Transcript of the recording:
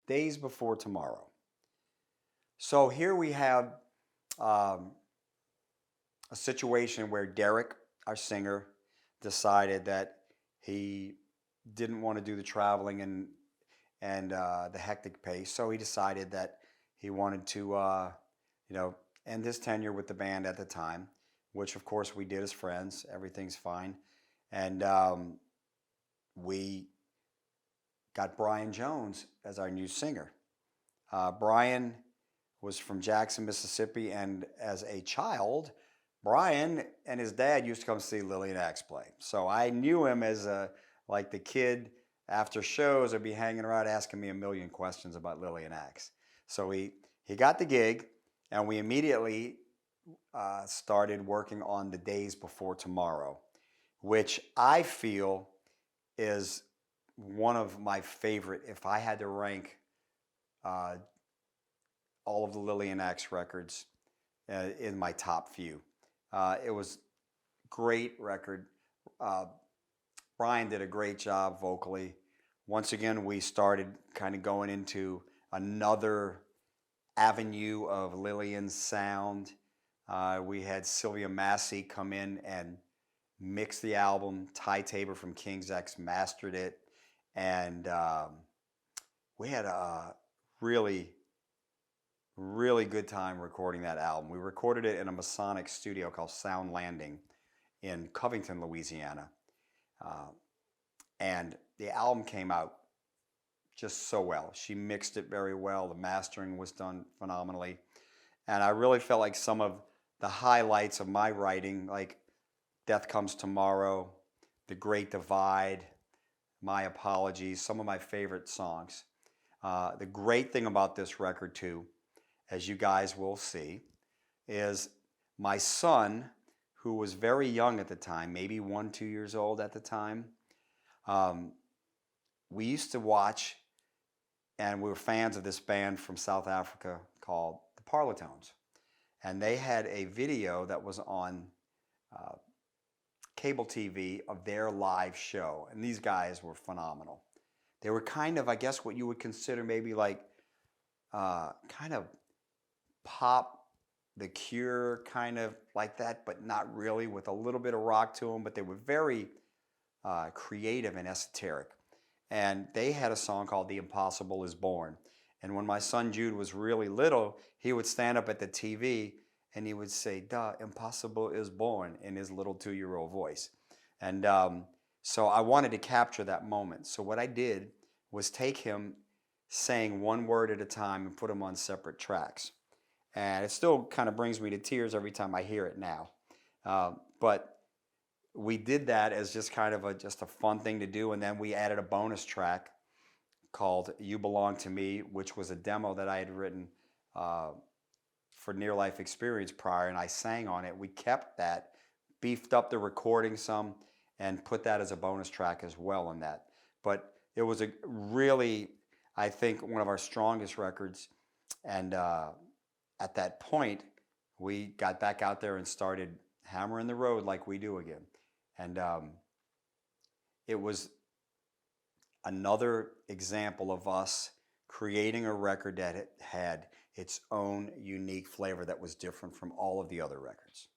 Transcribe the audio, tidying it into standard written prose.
Days Before Tomorrow. So here we have um, a situation where Derek, our singer, decided that he didn't want to do the traveling and the hectic pace. So he decided that he wanted to, you know, end his tenure with the band at the time, which of course we did as friends. Everything's fine, and we got Brian Jones as our new singer. Brian was from Jackson, Mississippi, and as a child, Brian and his dad used to come see Lillian Axe play. So I knew him as like the kid after shows would be hanging around asking me a million questions about Lillian Axe. So he got the gig, and we immediately started working on the Days Before Tomorrow, which I feel is one of my favorite. If I had to rank uh, all of the Lillian Axe records in my top few, it was great record. Uh, Brian did a great job vocally. Once again, we started kind of going into another avenue of Lillian's sound. We had Sylvia Massey come in and mix the album. Ty Tabor from King's X mastered it. And we had a really, really good time recording that album. We recorded it in a Masonic studio called Sound Landing in Covington, Louisiana. And the album came out just so well. She mixed it very well. The mastering was done phenomenally. And I really felt like some of the highlights of my writing, like Death Comes Tomorrow, The Great Divide, My Apologies, some of my favorite songs. The great thing about this record, too, as you guys will see, is my son, who was very young at the time, maybe 2 years old at the time, we used to watch, and we were fans of this band from South Africa called the Parlotones. And they had a video that was on cable TV of their live show. And these guys were phenomenal. They were kind of, I guess, what you would consider maybe like kind of pop, The Cure, kind of like that, but not really, with a little bit of rock to them. But they were very creative and esoteric. And they had a song called The Impossible is Born. And when my son Jude was really little, he would stand up at the TV and he would say, "The impossible is born," in his little 2-year-old voice. And so I wanted to capture that moment. So what I did was take him saying one word at a time and put them on separate tracks. And it still kind of brings me to tears every time I hear it now. But we did that as just kind of just a fun thing to do. And then we added a bonus track called You Belong to Me, which was a demo that I had written for Near Life Experience prior, and I sang on it. We kept that, beefed up the recording some, and put that as a bonus track as well on that. But it was a really, I think, one of our strongest records. And at that point, we got back out there and started hammering the road like we do again. And it was another example of us creating a record that had its own unique flavor that was different from all of the other records.